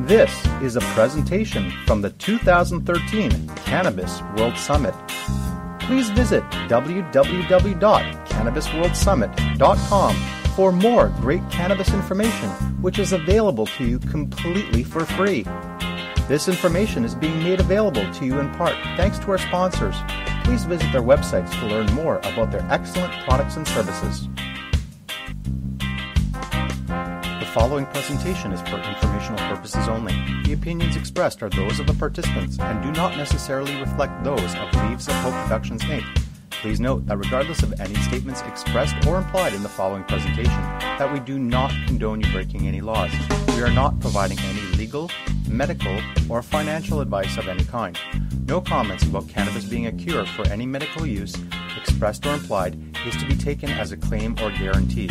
This is a presentation from the 2013 Cannabis World Summit. Please visit www.cannabisworldsummit.com for more great cannabis information, which is available to you completely for free. This information is being made available to you in part thanks to our sponsors. Please visit their websites to learn more about their excellent products and services. The following presentation is for informational purposes only. The opinions expressed are those of the participants and do not necessarily reflect those of Leaves of Hope Productions, Inc. Please note that regardless of any statements expressed or implied in the following presentation, that we do not condone you breaking any laws. We are not providing any legal, medical, or financial advice of any kind. No comments about cannabis being a cure for any medical use, expressed or implied, is to be taken as a claim or guarantee.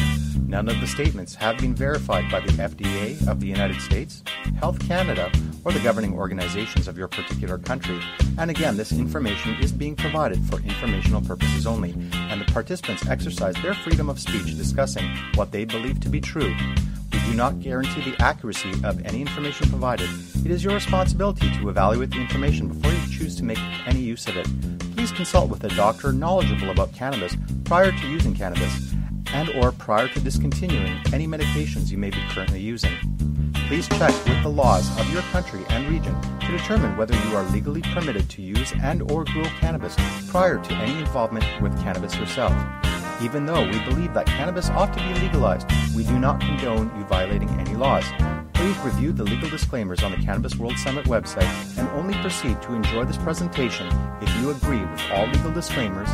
None of the statements have been verified by the FDA of the United States, Health Canada, or the governing organizations of your particular country. And again, this information is being provided for informational purposes only, and the participants exercise their freedom of speech discussing what they believe to be true. We do not guarantee the accuracy of any information provided. It is your responsibility to evaluate the information before you choose to make any use of it. Please consult with a doctor knowledgeable about cannabis prior to using cannabis, and or prior to discontinuing any medications you may be currently using. Please check with the laws of your country and region to determine whether you are legally permitted to use and or grow cannabis prior to any involvement with cannabis yourself. Even though we believe that cannabis ought to be legalized, we do not condone you violating any laws. Please review the legal disclaimers on the Cannabis World Summit website and only proceed to enjoy this presentation if you agree with all legal disclaimers,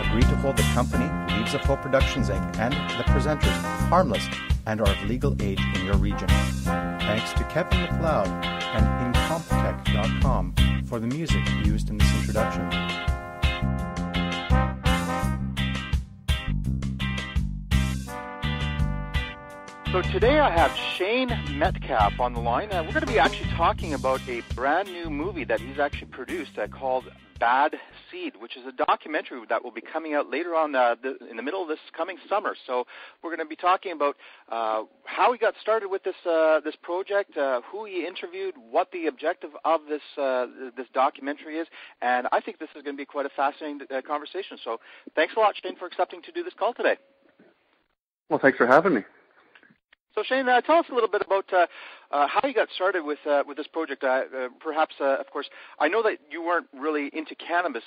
agree to hold the company, Leaves of Hope Productions, Inc., and the presenters harmless and are of legal age in your region. Thanks to Kevin MacLeod and Incompetech.com for the music used in this introduction. So today I have Shane Metcalfe on the line. We're going to be actually talking about a brand new movie that he's actually produced called Bad Seed, which is a documentary that will be coming out later on in the middle of this coming summer. So we're going to be talking about how he got started with this project, who he interviewed, what the objective of this documentary is, and I think this is going to be quite a fascinating conversation. So thanks a lot, Shane, for accepting to do this call today. Well, thanks for having me. So Shane, tell us a little bit about how you got started with this project. Perhaps, of course, I know that you weren't really into cannabis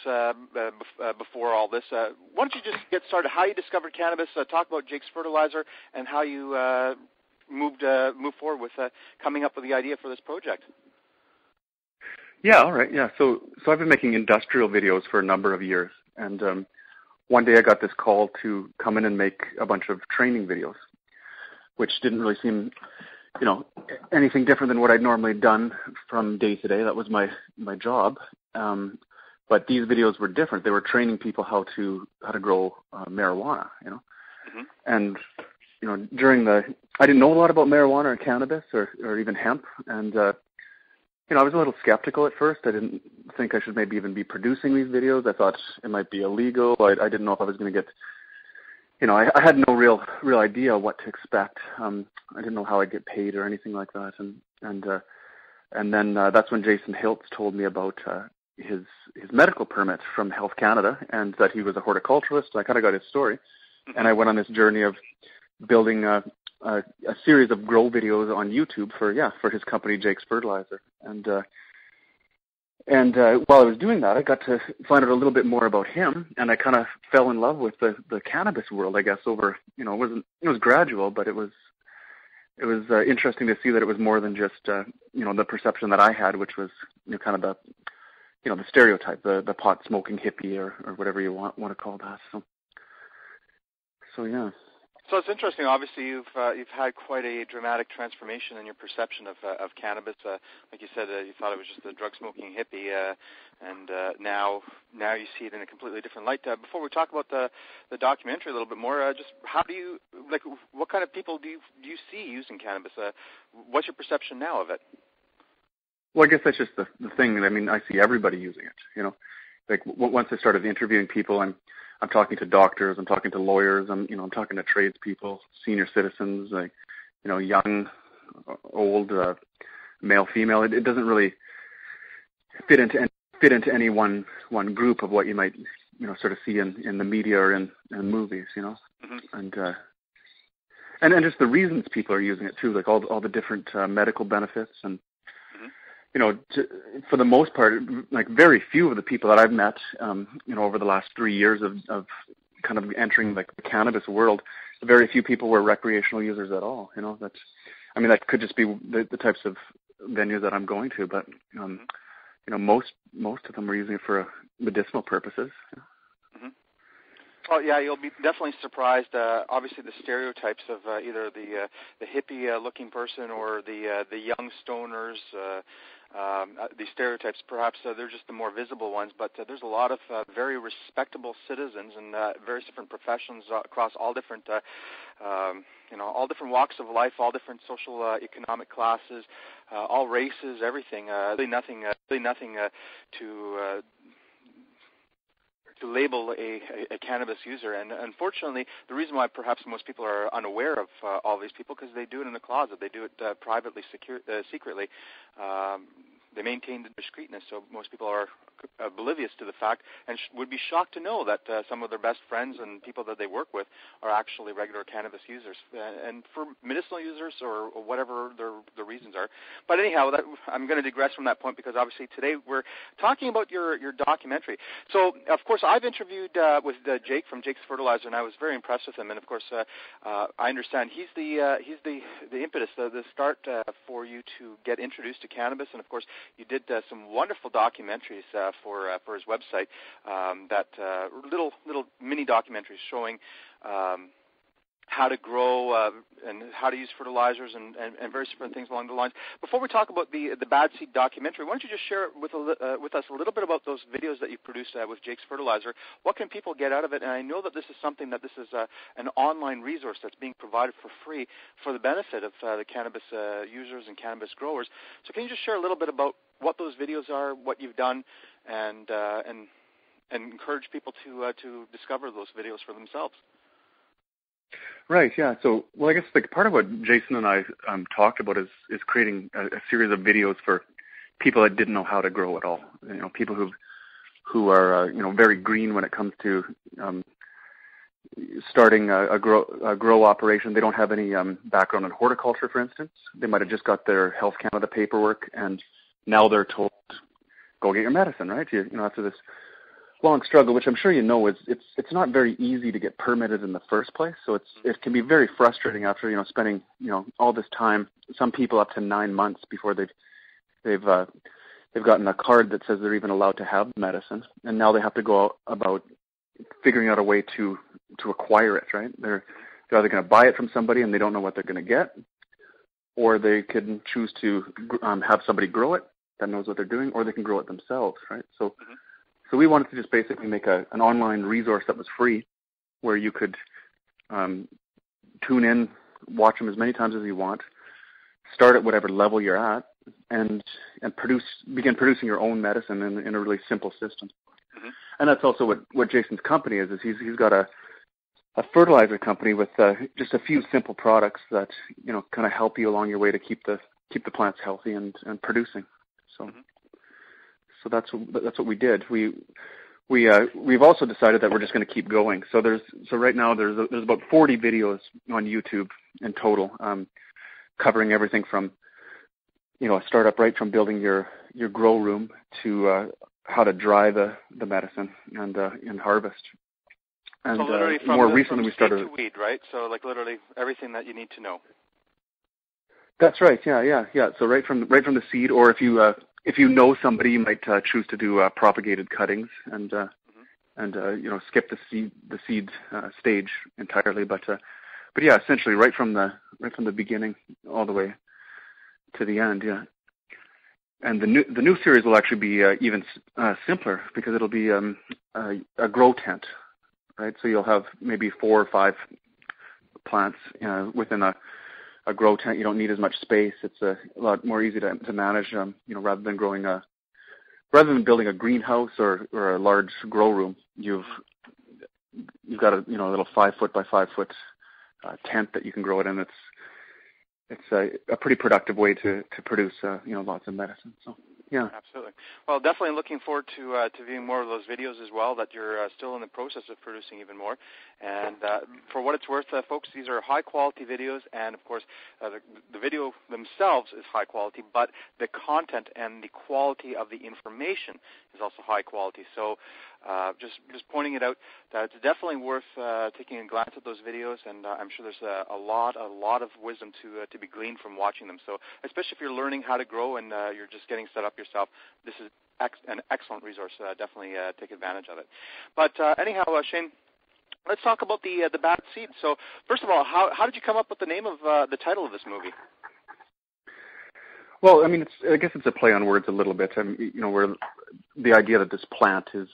before all this. Why don't you just get started? How you discovered cannabis? Talk about Jake's Fertilizer and how you moved forward with coming up with the idea for this project. Yeah, all right. Yeah, so I've been making industrial videos for a number of years, and one day I got this call to come in and make a bunch of training videos, which didn't really seem, anything different than what I'd normally done from day to day. That was my job. But these videos were different. They were training people how to grow marijuana, Mm-hmm. And, I didn't know a lot about marijuana or cannabis or even hemp. And, I was a little skeptical at first. I didn't think I should maybe even be producing these videos. I thought it might be illegal. I didn't know if I was going to get I had no real idea what to expect. I didn't know how I'd get paid or anything like that. And then that's when Jason Hiltz told me about his medical permit from Health Canada and that he was a horticulturalist. I kind of got his story, and I went on this journey of building a series of grow videos on YouTube for his company, Jake's Fertilizer. And while I was doing that, I got to find out a little bit more about him, and I kind of fell in love with the cannabis world, I guess, over, it was gradual, but it was interesting to see that it was more than just, the perception that I had, which was, kind of the stereotype, the pot-smoking hippie or whatever you want to call that. So yeah. So it's interesting. Obviously, you've had quite a dramatic transformation in your perception of cannabis. Like you said, you thought it was just a drug-smoking hippie, and now you see it in a completely different light. Before we talk about the documentary a little bit more, just how do you what kind of people do you see using cannabis? What's your perception now of it? Well, I guess that's just the thing. I mean, I see everybody using it. Once I started interviewing people, I'm talking to doctors, I'm talking to lawyers, I'm talking to tradespeople, senior citizens, young, old. male, female. It doesn't really fit into any one group of what you might sort of see in the media or in movies, Mm-hmm. and just the reasons people are using it too, like all the different medical benefits and. For the most part, like very few of the people that I've met, over the last 3 years of kind of entering like the cannabis world, very few people were recreational users at all. That could just be the types of venues that I'm going to, but most of them were using it for medicinal purposes. Mm-hmm. Well, yeah, you'll be definitely surprised. Obviously, the stereotypes of either the hippie-looking person or the young stoners. These stereotypes, perhaps they're just the more visible ones, but there's a lot of very respectable citizens in various different professions across all different, all different walks of life, all different social economic classes, all races, everything. Really nothing to label a cannabis user. And unfortunately, the reason why perhaps most people are unaware of all these people, because they do it in the closet. They do it privately, secretly. They maintain the discreetness, so most people are oblivious to the fact and would be shocked to know that some of their best friends and people that they work with are actually regular cannabis users, and for medicinal users or whatever the reasons are. But anyhow, I'm going to digress from that point, because obviously today we're talking about your documentary. So, of course, I've interviewed with Jake from Jake's Fertilizer, and I was very impressed with him. And of course, I understand he's the impetus, the start for you to get introduced to cannabis. And of course, you did some wonderful documentaries for his website, that little mini documentaries showing how to grow and how to use fertilizers and various different things along the lines. Before we talk about the Bad Seed documentary, why don't you just share with us a little bit about those videos that you produced with Jake's Fertilizer? What can people get out of it? And I know that this is an online resource that's being provided for free for the benefit of the cannabis users and cannabis growers. So can you just share a little bit about what those videos are, what you've done, and encourage people to discover those videos for themselves? Right, yeah. So, I guess part of what Jason and I talked about is creating a series of videos for people that didn't know how to grow at all. People who are very green when it comes to starting a grow operation. They don't have any background in horticulture, for instance. They might have just got their Health Canada paperwork, and now they're told, go get your medicine, right? After this long struggle, which I'm sure it's not very easy to get permitted in the first place. So it can be very frustrating after spending all this time. Some people up to 9 months before they've gotten a card that says they're even allowed to have medicine, and now they have to go about figuring out a way to acquire it. Right? They're either going to buy it from somebody and they don't know what they're going to get, or they can choose to have somebody grow it that knows what they're doing, or they can grow it themselves. Right? So. So we wanted to just basically make an online resource that was free, where you could tune in, watch them as many times as you want, start at whatever level you're at, and begin producing your own medicine in a really simple system. Mm-hmm. And that's also what Jason's company is he's got a fertilizer company with just a few simple products that kind of help you along your way to keep the plants healthy and producing. So. Mm-hmm. So that's what we did. We've also decided that we're just going to keep going. So right now there's about 40 videos on YouTube in total, covering everything from a startup right from building your grow room to how to dry the medicine and harvest. And so literally more recently we started seed to weed, right? So like literally everything that you need to know. That's right. Yeah. So right from the seed, or if you know somebody, you might choose to do propagated cuttings and skip the seed stage entirely. But yeah, essentially right from the beginning all the way to the end. Yeah. And the new series will actually be even simpler, because it'll be a grow tent, right? So you'll have maybe 4 or 5 plants within a grow tent. You don't need as much space. It's a lot more easy to manage. Rather than building a greenhouse or a large grow room, you've got a little 5 foot by 5 foot tent that you can grow it in. it's a pretty productive way to produce lots of medicine. So yeah, absolutely. Well, definitely looking forward to viewing more of those videos as well. That you're still in the process of producing even more. And for what it's worth, folks, these are high quality videos, and of course, the video themselves is high quality, but the content and the quality of the information is also high quality. So just pointing it out that it's definitely worth taking a glance at those videos, and I'm sure there's a lot of wisdom to be gleaned from watching them. So especially if you're learning how to grow and you're just getting set up yourself, this is an excellent resource. Definitely take advantage of it. But anyhow, Shane, let's talk about the bad seed. So first of all, how did you come up with the name of the title of this movie? Well, I mean, I guess it's a play on words a little bit. I mean, where the idea that this plant is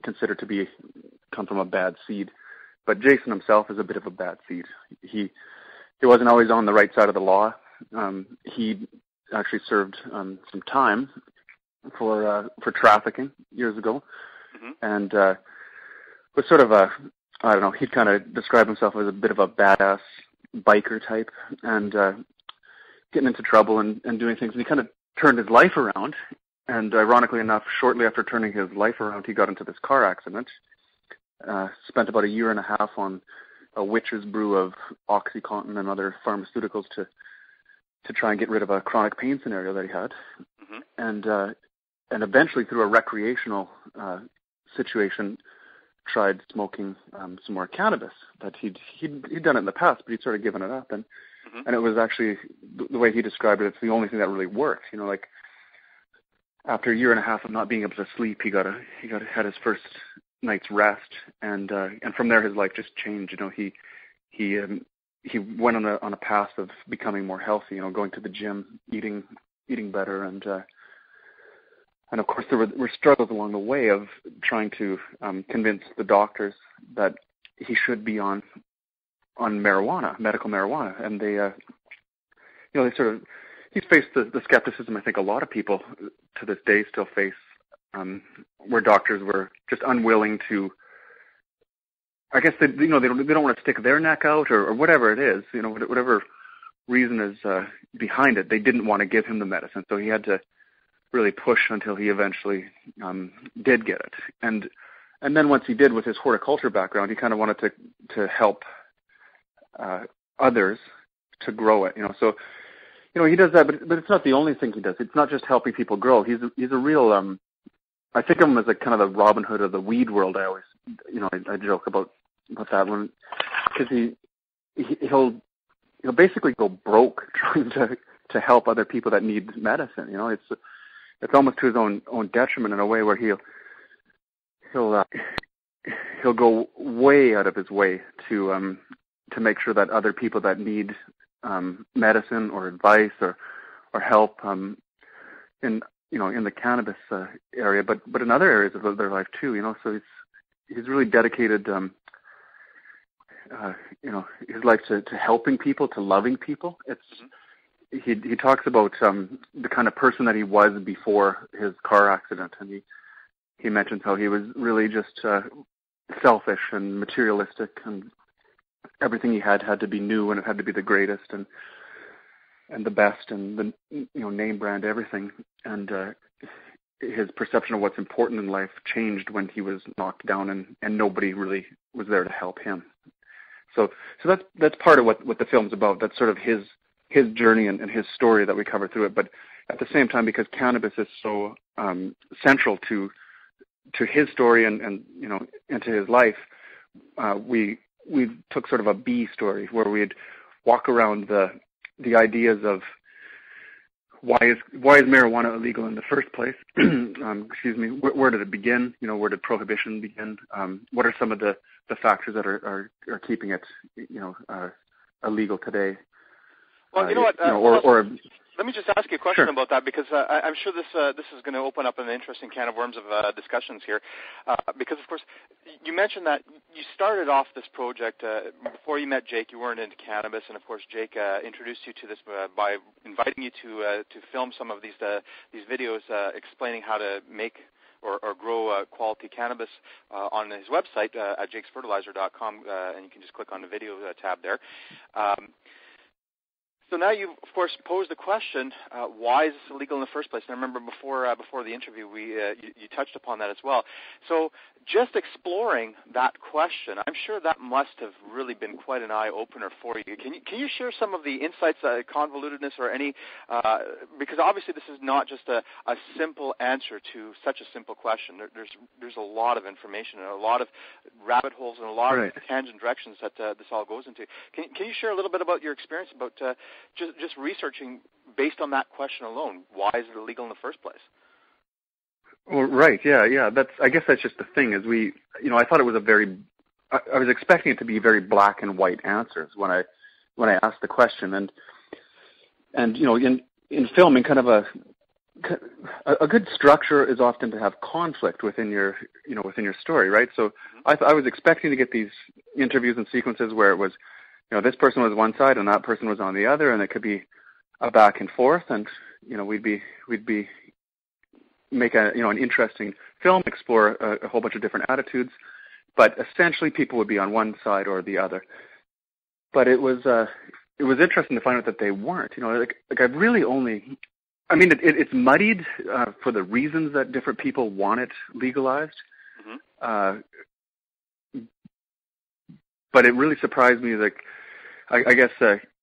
considered to come from a bad seed, but Jason himself is a bit of a bad seed. He wasn't always on the right side of the law. He actually served some time for trafficking years ago, and was sort of he'd kind of describe himself as a bit of a badass biker type, and getting into trouble and doing things. And he kind of turned his life around. And ironically enough, shortly after turning his life around, he got into this car accident, spent about a year and a half on a witch's brew of OxyContin and other pharmaceuticals to try and get rid of a chronic pain scenario that he had. And eventually, through a recreational situation, tried smoking some more cannabis. That he'd done it in the past, but he'd sort of given it up. And it was actually, the way he described it, it's the only thing that really worked. Like after a year and a half of not being able to sleep, he had his first night's rest, and from there his life just changed. He went on a path of becoming more healthy. Going to the gym, eating better, and of course there were struggles along the way of trying to convince the doctors that he should be on marijuana, medical marijuana, and they sort of, he's faced the skepticism I think a lot of people to this day still face, where doctors were just unwilling to, I guess they don't want to stick their neck out or whatever it is, whatever reason is behind it, they didn't want to give him the medicine, so he had to really push until he eventually did get it, and then once he did, with his horticulture background, he kind of wanted to help others to grow it, so he does that, but it's not the only thing he does. It's not just helping people grow. He's a real I think of him as a kind of the Robin Hood of the weed world. I always I joke about that one, because he'll basically go broke trying to help other people that need medicine. It's almost to his own detriment in a way, where he'll go way out of his way to make sure that other people that need medicine or advice or help in the cannabis area, but in other areas of their life too. So he's really dedicated his life to helping people, to loving people. He talks about the kind of person that he was before his car accident, and he mentions how he was really just selfish and materialistic, and everything he had to be new, and it had to be the greatest and the best, and the name brand everything. And his perception of what's important in life changed when he was knocked down, and nobody really was there to help him. So that's part of what the film's about. That's sort of his journey and his story that we cover through it. But at the same time, because cannabis is so central to his story and to his life, we took sort of a B story where we'd walk around the ideas of why is marijuana illegal in the first place? Excuse me. Where did it begin? Where did prohibition begin? What are some of the factors that are keeping it illegal today? Well, you know what? Let me just ask you a question about that, because I'm sure this is going to open up an interesting can of worms of discussions here. Because, of course, you mentioned that you started off this project before you met Jake. You weren't into cannabis, and, of course, Jake introduced you to this by inviting you to film some of these videos explaining how to make or grow quality cannabis on his website at jakesfertilizer.com, and you can just click on the video tab there. So now you've, of course, posed the question, why is this illegal in the first place? And I remember before the interview, you touched upon that as well. So just exploring that question, I'm sure that must have really been quite an eye-opener for you. Can you share some of the insights, convolutedness, or any, because obviously this is not just a simple answer to such a simple question. There's a lot of information and a lot of rabbit holes and a lot of tangent directions that this all goes into. Can you share a little bit about your experience about just researching based on that question alone? Why is it illegal in the first place? Well, right, yeah. I guess that's just the thing is I thought it was I was expecting it to be very black and white answers when I asked the question, and in filming, kind of a good structure is often to have conflict within your story, right? So I was expecting to get these interviews and sequences where it was, this person was one side and that person was on the other, and it could be a back and forth, and we'd be make an interesting film, explore a whole bunch of different attitudes, but essentially people would be on one side or the other. But it was interesting to find out that they weren't. I've really only, it's muddied for the reasons that different people want it legalized. But it really surprised me, I guess,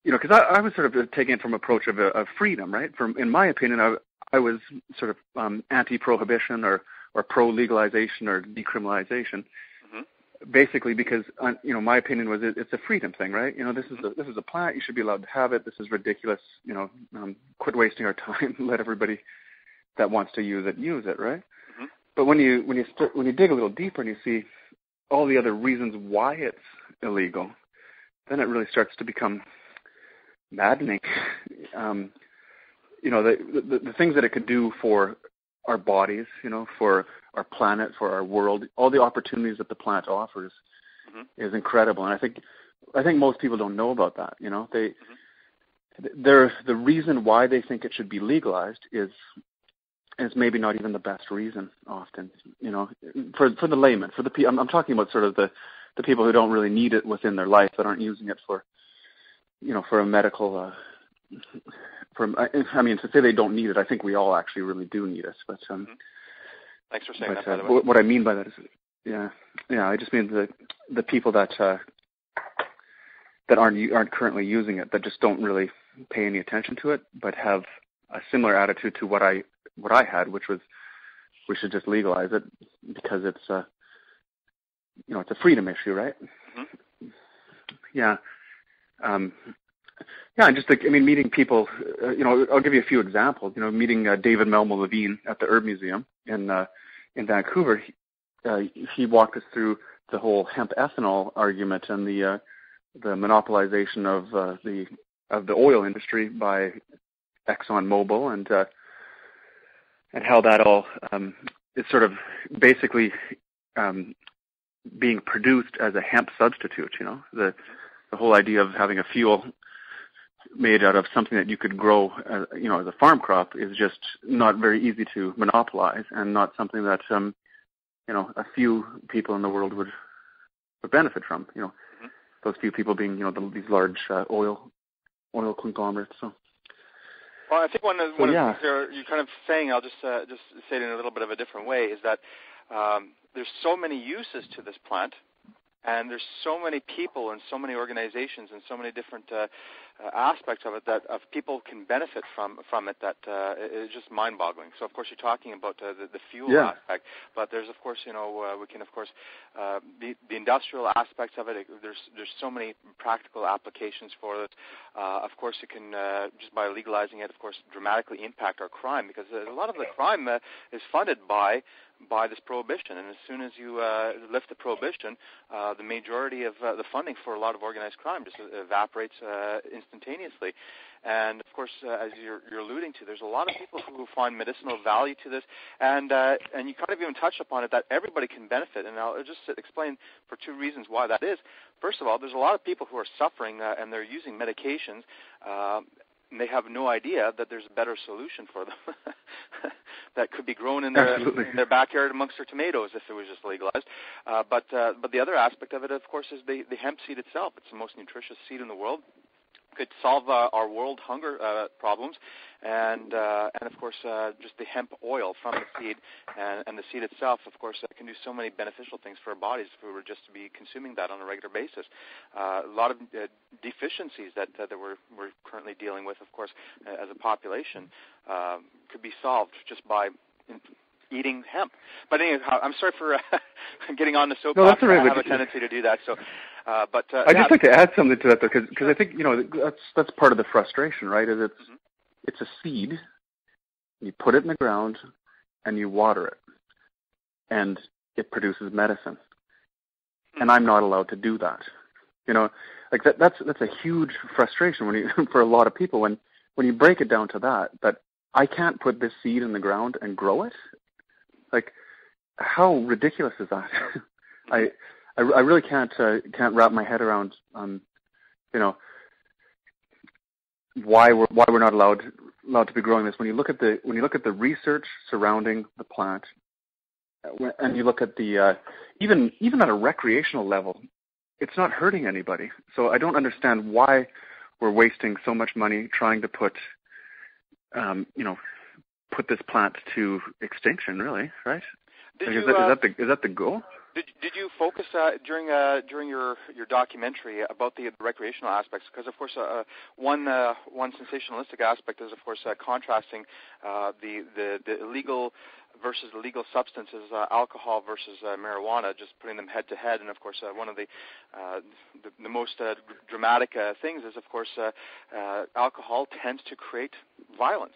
because I was sort of taking it from an approach of freedom, right? In my opinion, I was sort of anti-prohibition or pro-legalization or decriminalization, basically because my opinion was it's a freedom thing, right? This is a plant, you should be allowed to have it. This is ridiculous. Quit wasting our time. Let everybody that wants to use it, right? But when you dig a little deeper and you see all the other reasons why it's illegal, then it really starts to become maddening. The things that it could do for our bodies, for our planet, for our world, all the opportunities that the plant offers is incredible. And I think most people don't know about that. The reason why they think it should be legalized is maybe not even the best reason often, for the layman, for the people. I'm talking about sort of the people who don't really need it within their life, that aren't using it for a medical, to say they don't need it, I think we all actually really do need it. But thanks for saying that, by the way. What I mean by that is, I just mean the people that aren't currently using it, that just don't really pay any attention to it, but have a similar attitude to what I had, which was we should just legalize it because it's it's a freedom issue, right? And just meeting people, I'll give you a few examples. Meeting David Melmo Levine at the Herb Museum in Vancouver, he walked us through the whole hemp ethanol argument and the monopolization of the oil industry by ExxonMobil, and how that all is sort of basically being produced as a hemp substitute. The whole idea of having a fuel made out of something that you could grow, as a farm crop is just not very easy to monopolize, and not something that a few people in the world would benefit from. Those few people being these large oil conglomerates. So. Well, I think one of the things you're kind of saying, I'll just say it in a little bit of a different way, is that there's so many uses to this plant, and there's so many people and so many organizations and so many different aspects of it that people can benefit from it, that it's just mind-boggling. So, of course, you're talking about the fuel aspect, but there's, of course, we can, of course, the industrial aspects of it. There's so many practical applications for it. Of course, it can, just by legalizing it, of course, dramatically impact our crime, because a lot of the crime is funded by this prohibition, and as soon as you lift the prohibition, the majority of the funding for a lot of organized crime just evaporates instantaneously. And of course, as you're alluding to, there's a lot of people who find medicinal value to this, and you kind of even touched upon it, that everybody can benefit. And I'll just explain for two reasons why that is. First of all, there's a lot of people who are suffering and they're using medications. And they have no idea that there's a better solution for them that could be grown in their backyard amongst their tomatoes if it was just legalized. But the other aspect of it, of course, is the hemp seed itself. It's the most nutritious seed in the world. could solve our world hunger problems, and of course just the hemp oil from the seed and the seed itself, of course, can do so many beneficial things for our bodies if we were just to be consuming that on a regular basis. A lot of deficiencies that we're currently dealing with, of course, as a population, could be solved just by eating hemp. But anyhow, I'm sorry for getting on the soapbox. No, that's all right. I have a tendency to do that. So, I'd just like to add something to that, though, because I think that's part of the frustration, right? Is it's a seed, you put it in the ground, and you water it, and it produces medicine, and I'm not allowed to do that. Like that's a huge frustration for a lot of people when you break it down to that I can't put this seed in the ground and grow it. Like, how ridiculous is that? I really can't wrap my head around, why we're not allowed to be growing this. When you look at the research surrounding the plant, and you look at the even at a recreational level, it's not hurting anybody. So I don't understand why we're wasting so much money trying to put this plant to extinction. Really, right? Is that the goal? Did you focus during your documentary about the recreational aspects? Because of course, one sensationalistic aspect is of course contrasting the illegal versus the legal substances, alcohol versus marijuana, just putting them head to head. And of course, one of the most dramatic things is of course alcohol tends to create violence.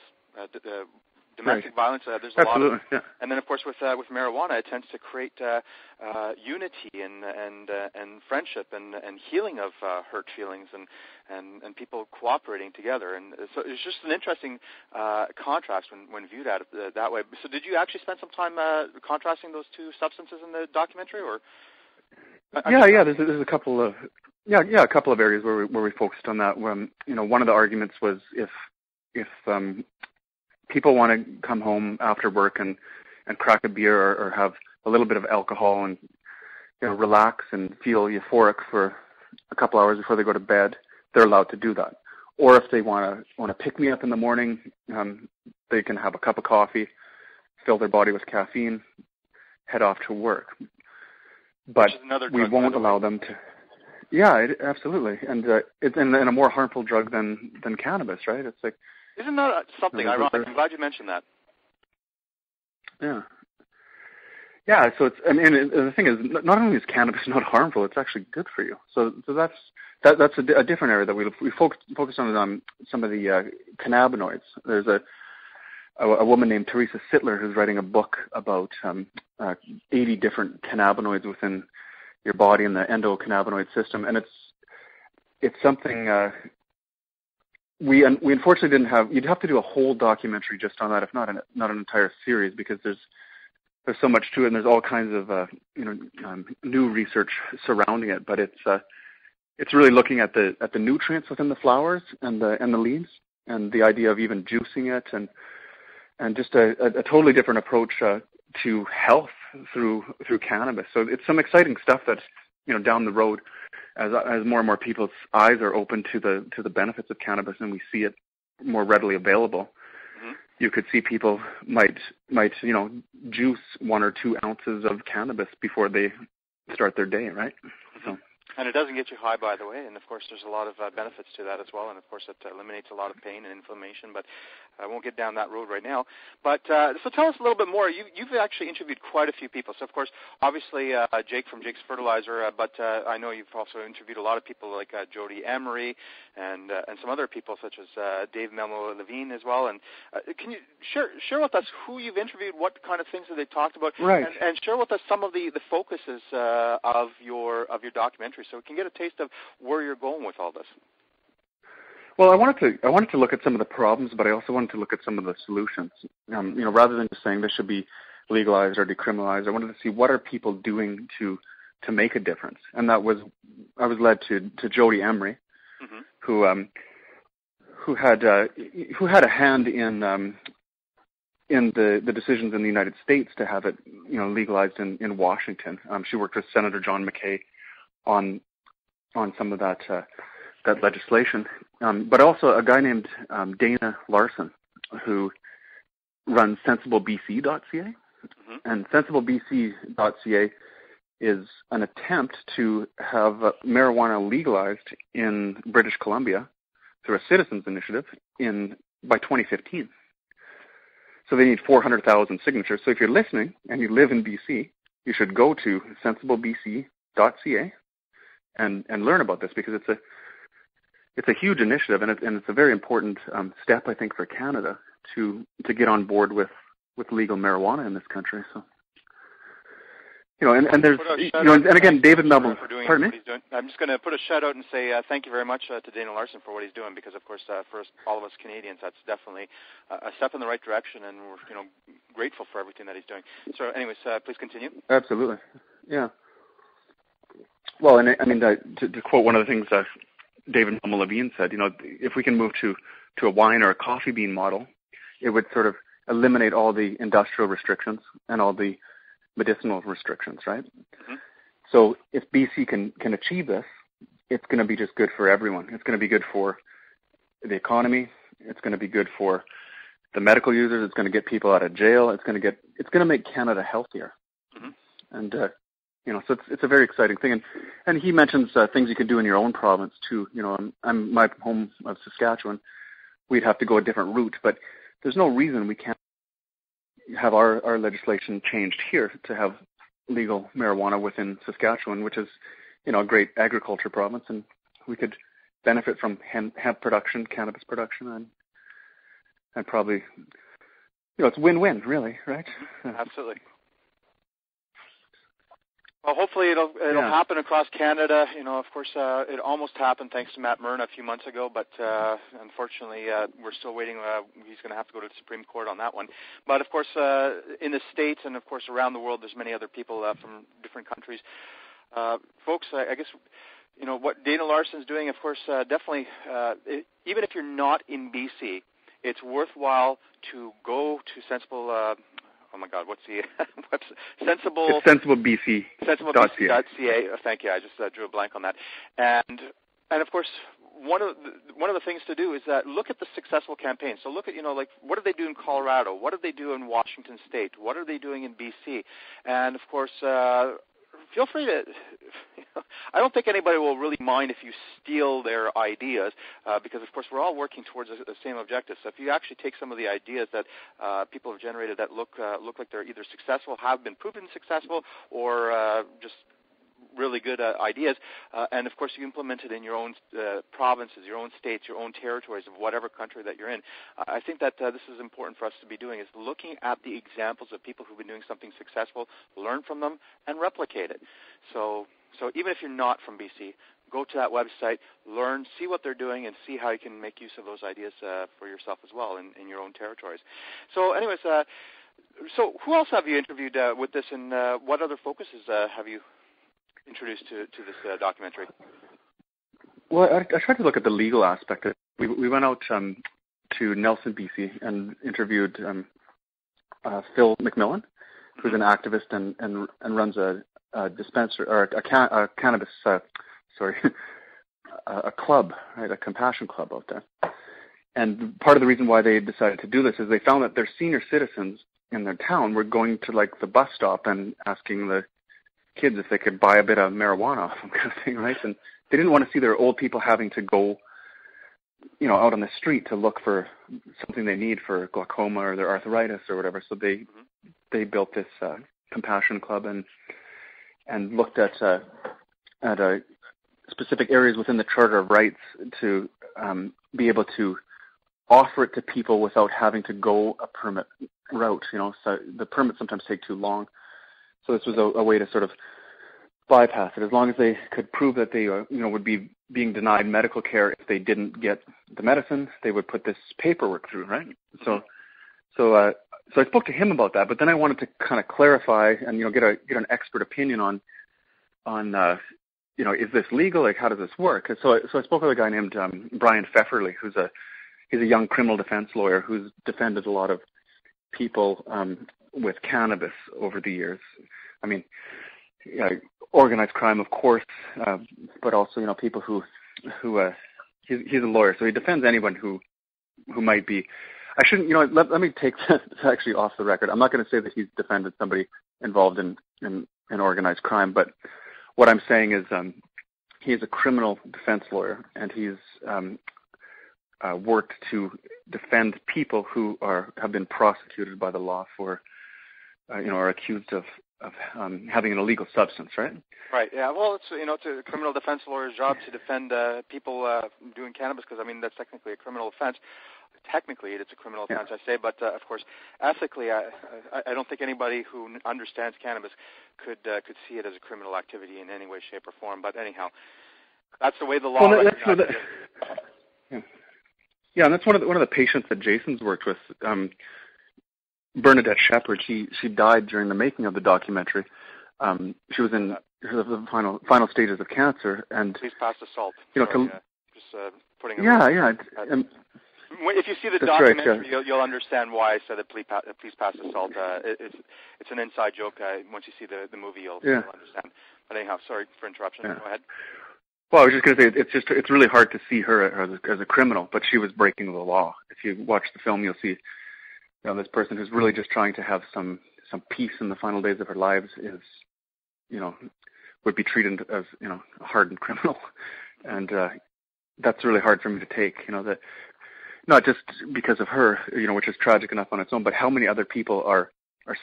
Domestic violence, there's a lot of, yeah. And then of course with marijuana, it tends to create unity and friendship and healing of hurt feelings and people cooperating together. And so it's just an interesting contrast when viewed at it that way. So did you actually spend some time contrasting those two substances in the documentary, or? Yeah. There's a couple of a couple of areas where we focused on that. One of the arguments was if people want to come home after work and crack a beer or have a little bit of alcohol and relax and feel euphoric for a couple hours before they go to bed, they're allowed to do that. Or if they want to pick me up in the morning, they can have a cup of coffee, fill their body with caffeine, head off to work. But we won't allow them to. Yeah, absolutely, and it's in a more harmful drug than cannabis, right? It's like. Isn't that something ironic? I'm glad you mentioned that. Yeah. Yeah, so the thing is, not only is cannabis not harmful, it's actually good for you. So that's a different area that we focused on some of the cannabinoids. There's a woman named Teresa Sittler who's writing a book about 80 different cannabinoids within your body and the endocannabinoid system, and it's something. We unfortunately didn't have. You'd have to do a whole documentary just on that, if not an entire series, because there's so much to it, and there's all kinds of new research surrounding it. But it's really looking at the nutrients within the flowers and the leaves, and the idea of even juicing it, and just a totally different approach to health through cannabis. So it's some exciting stuff that's down the road. As more and more people's eyes are open to the benefits of cannabis, and we see it more readily available, mm-hmm. You could see people might juice 1 or 2 ounces of cannabis before they start their day, right? Mm-hmm. So. And it doesn't get you high, by the way, and of course there's a lot of benefits to that as well, and of course it eliminates a lot of pain and inflammation, but I won't get down that road right now. But so tell us a little bit more. You've actually interviewed quite a few people. So of course, obviously Jake from Jake's Fertilizer, but I know you've also interviewed a lot of people like Jody Emery and some other people such as Dave Mello Levine as well. And can you share with us who you've interviewed, what kind of things that they talked about, right. and share with us some of the focuses of your documentary, so we can get a taste of where you're going with all this. Well, I wanted to look at some of the problems, but I also wanted to look at some of the solutions. Rather than just saying this should be legalized or decriminalized, I wanted to see what are people doing to make a difference. And I was led to Jody Emery, mm-hmm. who had a hand in the decisions in the United States to have it legalized in Washington. She worked with Senator John McKay on some of that that legislation. But also a guy named Dana Larson, who runs sensiblebc.ca. Mm-hmm. And sensiblebc.ca is an attempt to have marijuana legalized in British Columbia through a citizens initiative by 2015. So they need 400,000 signatures. So if you're listening and you live in BC, you should go to sensiblebc.ca and learn about this, because it's a huge initiative, and it's a very important step, I think, for Canada to get on board with legal marijuana in this country. So, and there's, and again, David Melvin. Pardon me? I'm just going to put a shout out and say thank you very much to Dana Larson for what he's doing, because, of course, for all of us Canadians, that's definitely a step in the right direction, and we're grateful for everything that he's doing. So, anyways, please continue. Absolutely, yeah. Well, and I mean, to quote one of the things David Levine said, if we can move to a wine or a coffee bean model, it would sort of eliminate all the industrial restrictions and all the medicinal restrictions, right? Mm-hmm. So if BC can achieve this, it's going to be just good for everyone. It's going to be good for the economy. It's going to be good for the medical users. It's going to get people out of jail. It's going to make Canada healthier. Mm-hmm. And so it's a very exciting thing. And he mentions things you could do in your own province too. I'm my home of Saskatchewan. We'd have to go a different route, but there's no reason we can't have our legislation changed here to have legal marijuana within Saskatchewan, which is, a great agriculture province, and we could benefit from hemp production, cannabis production, and probably, it's win-win, really, right? Absolutely. Well, hopefully it'll happen across Canada. Of course, it almost happened thanks to Matt Myrna a few months ago, but unfortunately, we're still waiting. He's going to have to go to the Supreme Court on that one. But of course, in the States and of course around the world, there's many other people from different countries. Folks, I guess what Dana Larson's doing. Of course, definitely, even if you're not in BC, it's worthwhile to go to Sensible. Oh my God, what's the Sensible? It's sensiblebc.ca. Sensiblebc.ca. Thank you. I just drew a blank on that. And of course, one of the things to do is look at the successful campaigns. So look at what do they do in Colorado? What do they do in Washington State? What are they doing in BC? And of course, feel free to. I don't think anybody will really mind if you steal their ideas, because of course we're all working towards the same objective. So if you actually take some of the ideas that people have generated that look like they're either successful, have been proven successful, or just really good ideas, and of course you implement it in your own provinces, your own states, your own territories of whatever country that you're in. I think that this is important for us to be doing, is looking at the examples of people who've been doing something successful, learn from them, and replicate it. So even if you're not from BC, go to that website, learn, see what they're doing, and see how you can make use of those ideas for yourself as well in your own territories. So anyways, so who else have you interviewed with this, and what other focuses have you introduced to this documentary? Well, I tried to look at the legal aspect of it. We went out to Nelson, BC, and interviewed Phil McMillan, who's an activist and runs a dispensary or a cannabis a club, right, a compassion club out there. And part of the reason why they decided to do this is they found that their senior citizens in their town were going to the bus stop and asking the kids if they could buy a bit of marijuana off them, kind of thing, right? And they didn't want to see their old people having to go, out on the street to look for something they need for glaucoma or their arthritis or whatever. So they built this compassion club and looked at specific areas within the Charter of Rights to be able to offer it to people without having to go a permit route. So the permits sometimes take too long. So this was a way to sort of bypass it. As long as they could prove that they would be being denied medical care if they didn't get the medicine, they would put this paperwork through, right? So I spoke to him about that, but then I wanted to kind of clarify and get an expert opinion on is this legal? Like, how does this work? So I spoke with a guy named Brian Pfefferly, he's a young criminal defense lawyer who's defended a lot of people with cannabis over the years. I mean, organized crime, of course, but also people who he's a lawyer, so he defends anyone who might be. I shouldn't, let me take that actually off the record. I'm not going to say that he's defended somebody involved in organized crime, but what I'm saying is he is a criminal defense lawyer, and he's worked to defend people who have been prosecuted by the law for, are accused of having an illegal substance, right? Right. Yeah. Well, it's a criminal defense lawyer's job to defend people doing cannabis, because that's technically a criminal offense. Technically, it's a criminal offense, I say, but of course, ethically, I don't think anybody who understands cannabis could see it as a criminal activity in any way, shape, or form. But anyhow, that's the way the law recognizes it. Yeah, and that's one of the patients that Jason's worked with. Bernadette Shepherd, she died during the making of the documentary. She was in the final stages of cancer, and please pass the salt. Putting. If you see the documentary, you'll understand why I said that. Please pass the salt. It's an inside joke. Once you see the movie, you'll understand. But anyhow, sorry for interruption. Yeah. Go ahead. Well, I was just going to say it's really hard to see her as a criminal, but she was breaking the law. If you watch the film, you'll see this person who's really just trying to have some peace in the final days of her lives is, would be treated as a hardened criminal, and that's really hard for me to take. That not just because of her, which is tragic enough on its own, but how many other people are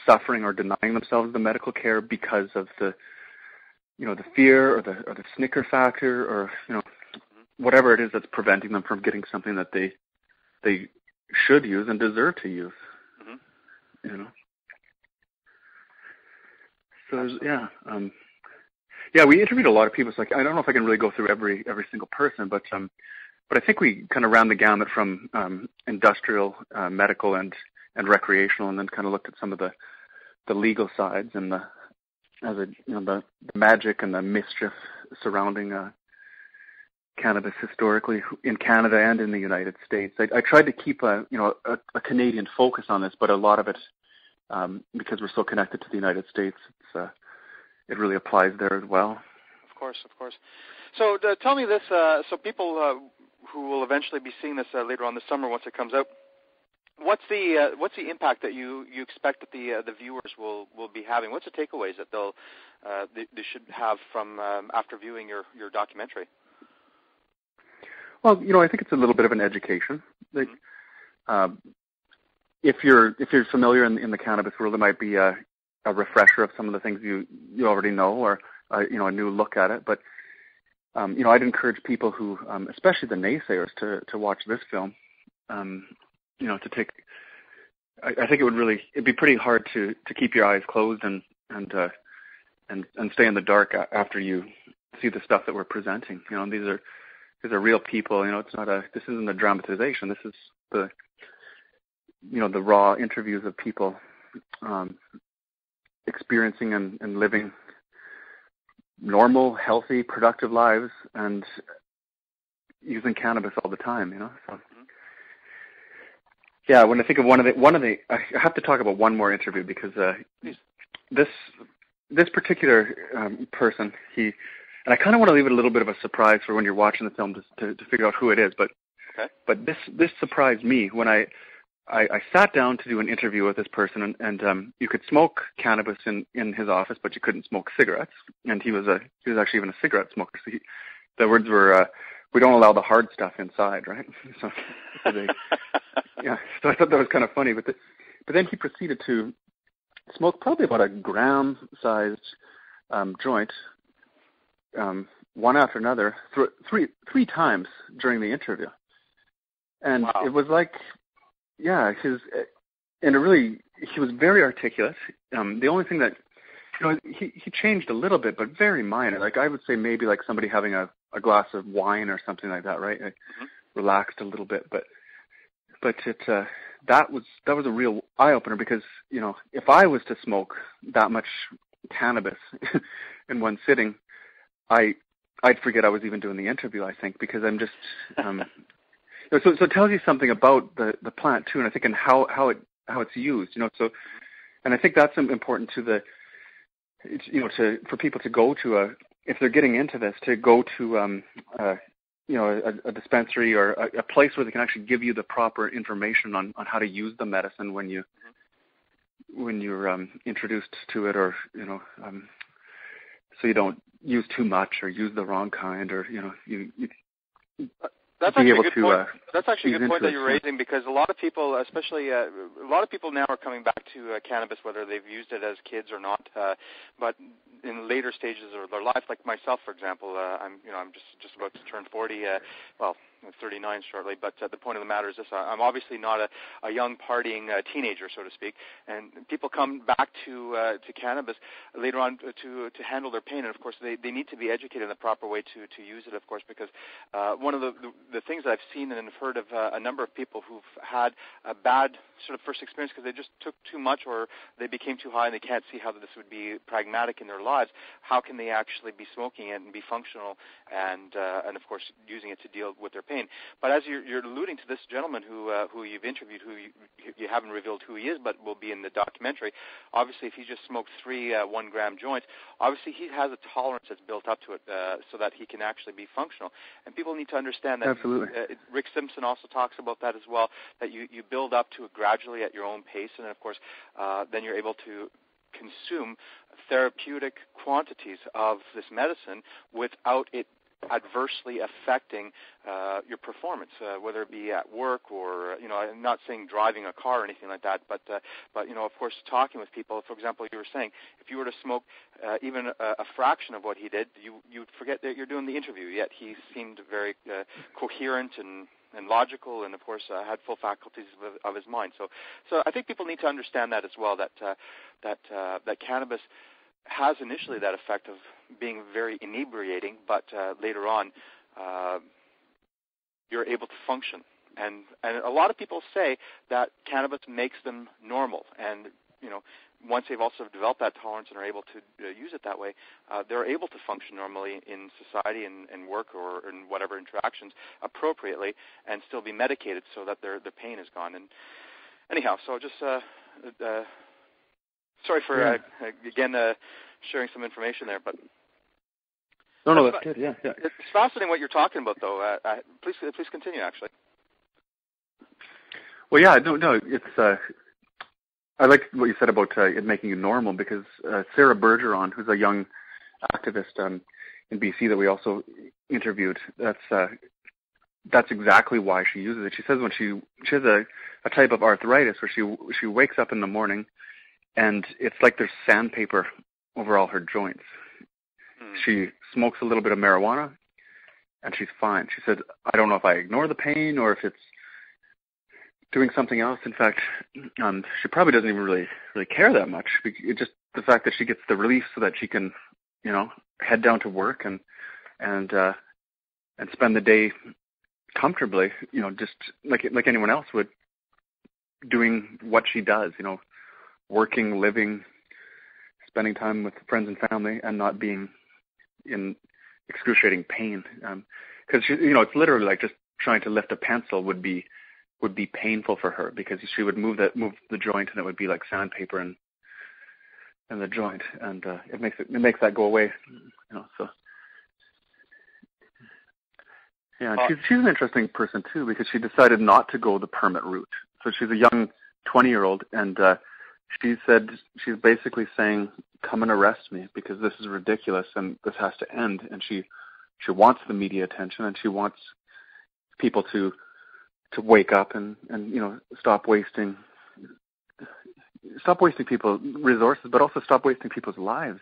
suffering or denying themselves the medical care because of the fear or the snicker factor, or whatever it is that's preventing them from getting something that they should use and deserve to use. So we interviewed a lot of people. It's like, I don't know if I can really go through every single person, but I think we kind of ran the gamut from industrial, medical, and recreational, and then kind of looked at some of the legal sides and the magic and the mischief surrounding cannabis historically in Canada and in the United States. I tried to keep a Canadian focus on this, but a lot of it, because we're so connected to the United States, it really applies there as well. Of course. So tell me this: so people who will eventually be seeing this later on this summer once it comes out, what's the impact that you expect that the viewers will be having? What's the takeaways that they should have from after viewing your documentary? Well, I think it's a little bit of an education. Like, if you're familiar in the cannabis world, it might be a refresher of some of the things you already know, or a new look at it. But I'd encourage people who, especially the naysayers, to watch this film. To take. I think it'd be pretty hard to keep your eyes closed and stay in the dark after you see the stuff that we're presenting. These are real people. This isn't a dramatization. This is the raw interviews of people experiencing and living normal, healthy, productive lives and using cannabis all the time. So. Yeah, when I think of one of the, I have to talk about one more interview because this particular person, and I kind of want to leave it a little bit of a surprise for when you're watching the film to figure out who it is. But this surprised me when I sat down to do an interview with this person, and you could smoke cannabis in his office, but you couldn't smoke cigarettes. And he was actually even a cigarette smoker. So the words were, "We don't allow the hard stuff inside," right? So I thought that was kind of funny. But then he proceeded to smoke probably about a gram-sized joint, one after another, three times during the interview. And wow. It was like, he was very articulate. The only thing that, he changed a little bit, but very minor. Like I would say maybe like somebody having a glass of wine or something like that, right? Relaxed a little bit, but that was a real eye opener because if I was to smoke that much cannabis in one sitting, I'd forget I was even doing the interview. I think because I'm just so it tells you something about the plant too, and I think and how it's used. So and I think that's important to for people to go to if they're getting into this, to go to a dispensary or a place where they can actually give you the proper information on how to use the medicine when you're introduced to it, or so you don't use too much or use the wrong kind, or you That's actually a good point. That's actually a good point that you're raising, because a lot of people, especially a lot of people now, are coming back to cannabis, whether they've used it as kids or not. But in later stages of their life, like myself, for example, I'm just about to turn 40. 39 shortly, but the point of the matter is this: I'm obviously not a young partying teenager, so to speak, and people come back to cannabis later on to handle their pain, and of course they need to be educated in the proper way to use it, of course, because one of the things that I've seen and have heard of a number of people who've had a bad sort of first experience because they just took too much, or they became too high and they can't see how this would be pragmatic in their lives. How can they actually be smoking it and be functional, and of course using it to deal with their pain? But as you're alluding to this gentleman who you've interviewed, who you haven't revealed who he is, but will be in the documentary. Obviously, if he just smoked 3 1-gram joints, obviously he has a tolerance that's built up to it, so that he can actually be functional. And people need to understand that. Absolutely. Rick Simpson also talks about that as well, that you build up to it gradually at your own pace, and of course, then you're able to consume therapeutic quantities of this medicine without it adversely affecting your performance, whether it be at work or, I'm not saying driving a car or anything like that, but of course, talking with people. For example, you were saying if you were to smoke even a fraction of what he did, you'd forget that you're doing the interview, yet he seemed very coherent and logical, and of course had full faculties of his mind. So I think people need to understand that as well, that cannabis has initially that effect of being very inebriating, but later on you're able to function. And a lot of people say that cannabis makes them normal, and once they've also developed that tolerance and are able to use it that way, they're able to function normally in society and work or in whatever interactions appropriately, and still be medicated so that their pain is gone. And anyhow, so just sorry for again sharing some information there, but no, that's good. Yeah. It's fascinating what you're talking about, though. Please continue. Actually. Well, yeah, no, it's. I like what you said about it making you normal, because Sarah Bergeron, who's a young activist in BC that we also interviewed, that's exactly why she uses it. She says when she has a type of arthritis where she wakes up in the morning and it's like there's sandpaper over all her joints. She smokes a little bit of marijuana and she's fine. She said, I don't know if I ignore the pain or if it's doing something else. In fact, she probably doesn't even really care that much. It's just the fact that she gets the relief so that she can, head down to work and spend the day comfortably, just like anyone else would, doing what she does, working, living, spending time with friends and family, and not being in excruciating pain. Because it's literally like just trying to lift a pencil would be painful for her, because she would move the joint and it would be like sandpaper in the joint, and it makes that go away. So yeah, she's an interesting person too, because she decided not to go the permit route. So she's a young 20-year-old, and she said she's basically saying, "Come and arrest me, because this is ridiculous and this has to end." And she wants the media attention, and she wants people to wake up and stop wasting people's resources, but also stop wasting people's lives.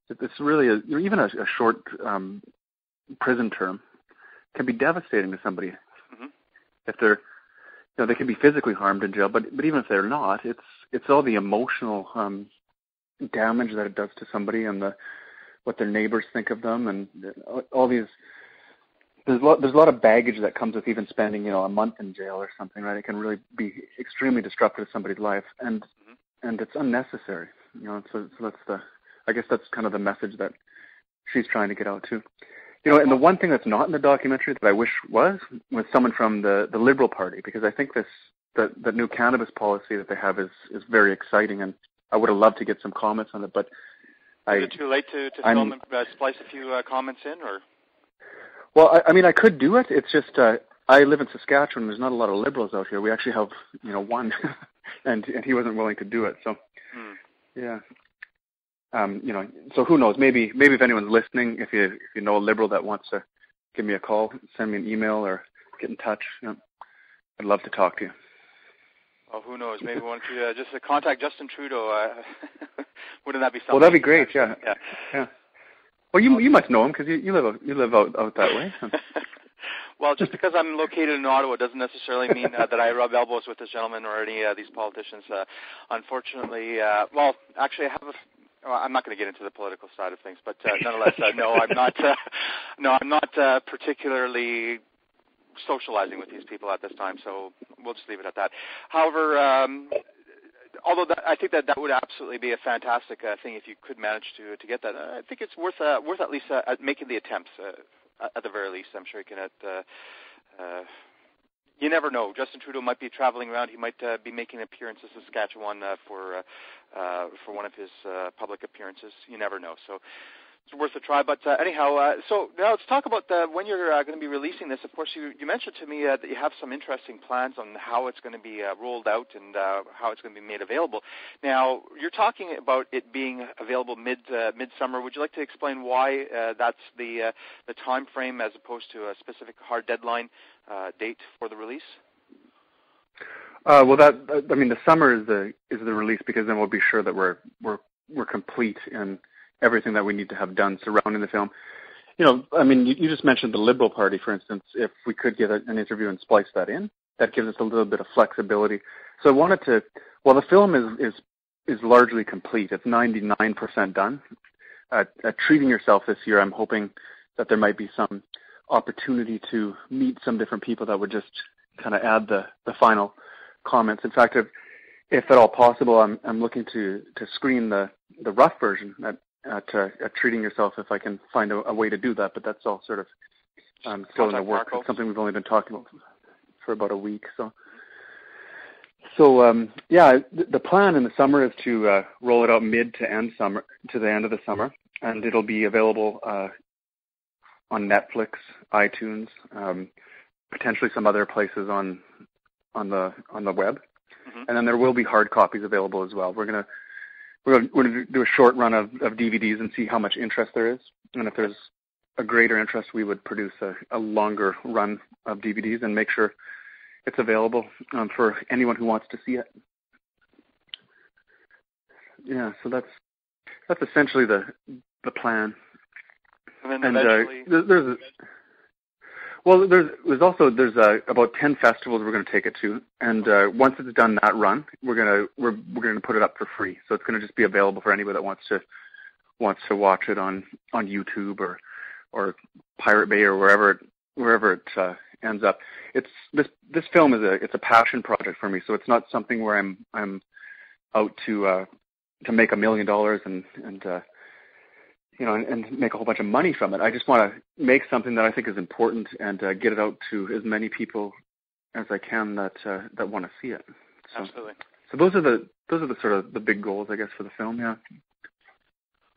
It's really even a short prison term can be devastating to somebody. Mm-hmm. If they're they can be physically harmed in jail, but even if they're not, it's all the emotional damage that it does to somebody, and what their neighbors think of them, and all these. There's a lot of baggage that comes with even spending a month in jail or something, right? It can really be extremely disruptive to somebody's life, and it's unnecessary. So that's I guess that's kind of the message that she's trying to get out to. And the one thing that's not in the documentary that I wish was someone from the Liberal Party, because I think the new cannabis policy that they have is very exciting, and I would have loved to get some comments on it. But is it too late to film and splice a few comments in, or? Well, I mean, I could do it. It's just I live in Saskatchewan. There's not a lot of Liberals out here. We actually have, one, and he wasn't willing to do it. So, yeah. So who knows? Maybe if anyone's listening, if you know a Liberal that wants to give me a call, send me an email or get in touch. I'd love to talk to you. Well, who knows? Maybe why don't you just contact Justin Trudeau? Wouldn't that be something? Well, that'd be great. Yeah. Well, you must know him because you live out that way. Well, just because I'm located in Ottawa doesn't necessarily mean that I rub elbows with this gentleman or any of these politicians. Unfortunately, actually, I have I'm not going to get into the political side of things, but nonetheless, no, I'm not. I'm not particularly socializing with these people at this time, so we'll just leave it at that. However, although I think that would absolutely be a fantastic thing if you could manage to get that. I think it's worth at least making the attempts. At the very least, I'm sure you can. You never know. Justin Trudeau might be traveling around. He might be making an appearance in Saskatchewan for one of his public appearances. You never know. So it's worth a try. But anyhow, so now let's talk about when you're going to be releasing this. Of course, you mentioned to me that you have some interesting plans on how it's going to be rolled out and how it's going to be made available. Now, you're talking about it being available midsummer. Would you like to explain why that's the time frame as opposed to a specific hard deadline date for the release? Well, the summer is the release because then we'll be sure that we're complete in everything that we need to have done surrounding the film. You just mentioned the Liberal Party, for instance. If we could get an interview and splice that in, that gives us a little bit of flexibility. So I wanted to. Well, the film is largely complete. It's 99% done. At Treating Yourself this year, I'm hoping that there might be some opportunity to meet some different people that would just kind of add the final comments. In fact, if at all possible, I'm looking to screen the rough version at Treating Yourself if I can find a way to do that. But that's all sort of still in the works. It's something we've only been talking about for about a week. So the plan in the summer is to roll it out mid to end summer to the end of the summer, and it'll be available on Netflix, iTunes, potentially some other places on the web, and then there will be hard copies available as well. We're gonna do a short run of DVDs and see how much interest there is, and if there's a greater interest, we would produce a longer run of DVDs and make sure it's available for anyone who wants to see it. Yeah, so that's essentially the plan. And then eventually, there's about 10 festivals we're going to take it to, and once it's done that run, we're going to put it up for free. So it's going to just be available for anybody that wants to watch it on YouTube or Pirate Bay or wherever it ends up. This film it's a passion project for me, so it's not something where I'm out to make $1 million and make a whole bunch of money from it. I just want to make something that I think is important and get it out to as many people as I can that want to see it. So, absolutely. So those are the sort of the big goals, I guess, for the film. Yeah.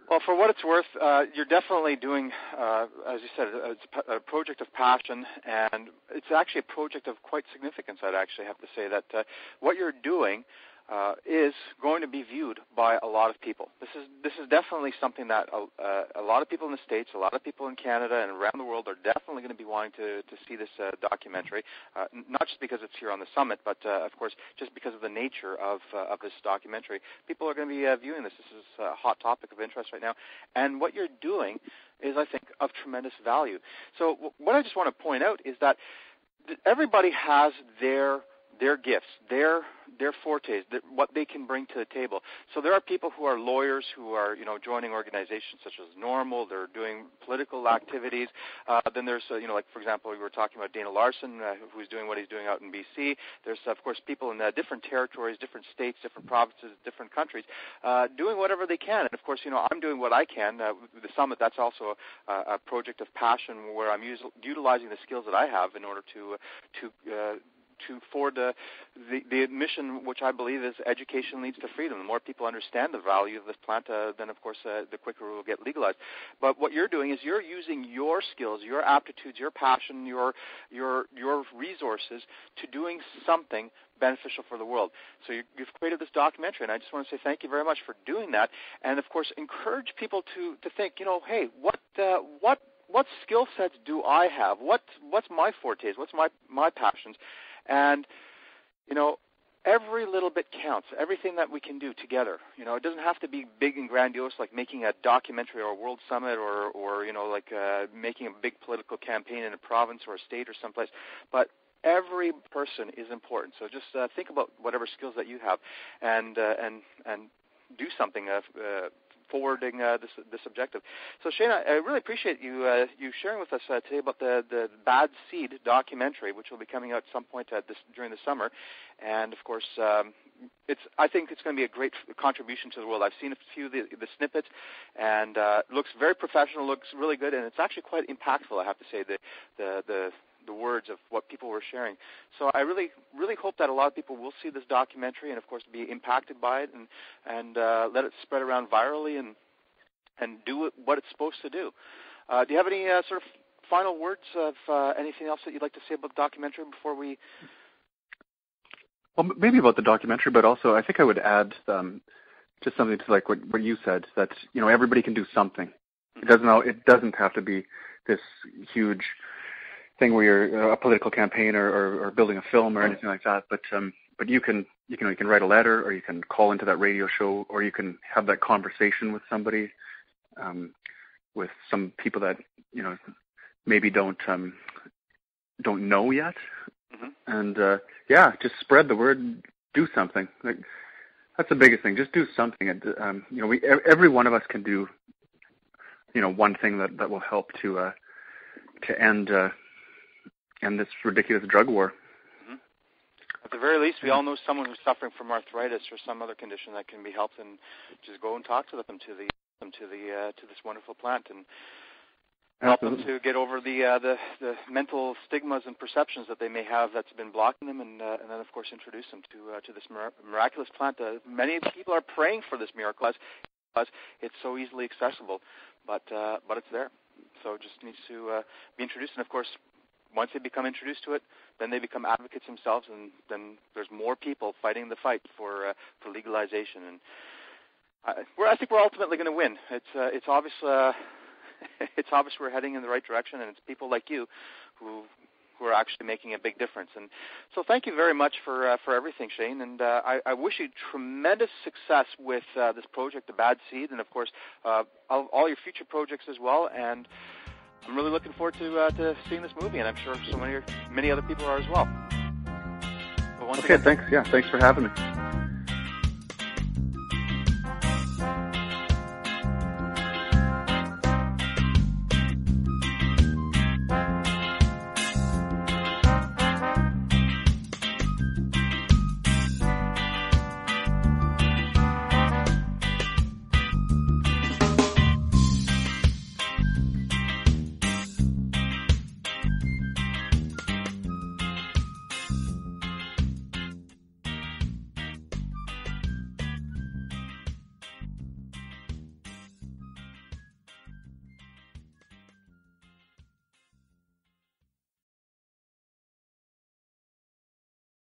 Well, for what it's worth, you're definitely doing, as you said, it's a project of passion, and it's actually a project of quite significance. I'd actually have to say that what you're doing is going to be viewed by a lot of people. This is definitely something that a lot of people in the States, a lot of people in Canada and around the world are definitely going to be wanting to see this documentary, not just because it's here on the summit, but of course just because of the nature of this documentary. People are going to be viewing this. This is a hot topic of interest right now. And what you're doing is, I think, of tremendous value. So what I just want to point out is that everybody has their gifts, their fortes, what they can bring to the table. So there are people who are lawyers who are, joining organizations such as Normal. They're doing political activities. Then there's, like, for example, we were talking about Dana Larson, who's doing what he's doing out in BC. There's, of course, people in different territories, different states, different provinces, different countries, doing whatever they can. And, of course, I'm doing what I can. With the Summit, that's also a project of passion where I'm utilizing the skills that I have in order to forward the mission, which I believe is education leads to freedom. The more people understand the value of this plant, then of course the quicker it will get legalized. But what you're doing is you're using your skills, your aptitudes, your passion, your resources to doing something beneficial for the world. So you've created this documentary, and I just want to say thank you very much for doing that. And of course, encourage people to think, hey, what skill sets do I have? What's my fortes? What's my passions? And every little bit counts. Everything that we can do together. It doesn't have to be big and grandiose, like making a documentary or a world summit, or making a big political campaign in a province or a state or someplace. But every person is important. So just think about whatever skills that you have, and do something forwarding this objective. So Shane, I really appreciate you sharing with us today about the Bad Seed documentary, which will be coming out at some point during the summer. And of course, I think it's going to be a great contribution to the world. I've seen a few of the snippets, and it looks very professional, looks really good, and it's actually quite impactful, I have to say, the words of what people were sharing. So I really, really hope that a lot of people will see this documentary and, of course, be impacted by it and let it spread around virally and do what it's supposed to do. Do you have any sort of final words of anything else that you'd like to say about the documentary before we... Well, maybe about the documentary, but also I think I would add just something to like what you said, that everybody can do something. Mm-hmm. It doesn't have to be this huge thing where you're a political campaign or building a film or anything like that, but you can write a letter, or you can call into that radio show, or you can have that conversation with somebody, with some people that maybe don't know yet, mm-hmm. And just spread the word, do something. Like, that's the biggest thing. Just do something. And every one of us can do one thing that will help to end this ridiculous drug war. Mm-hmm. At the very least, we all know someone who's suffering from arthritis or some other condition that can be helped, and just go and talk to them to this wonderful plant and help them to get over the mental stigmas and perceptions that they may have that's been blocking them, and then of course introduce them to this miraculous plant. Many people are praying for this miracle as it's so easily accessible, but it's there. So it just needs to be introduced, and of course, once they become introduced to it, then they become advocates themselves, and then there's more people fighting the fight for legalization. And I think we're ultimately going to win. It's obvious. It's obvious we're heading in the right direction, and it's people like you who are actually making a big difference. And so, thank you very much for everything, Shane. And I wish you tremendous success with this project, The Bad Seed, and of course all your future projects as well. And I'm really looking forward to seeing this movie, and I'm sure so many other people are as well. Okay, thanks. Yeah, thanks for having me.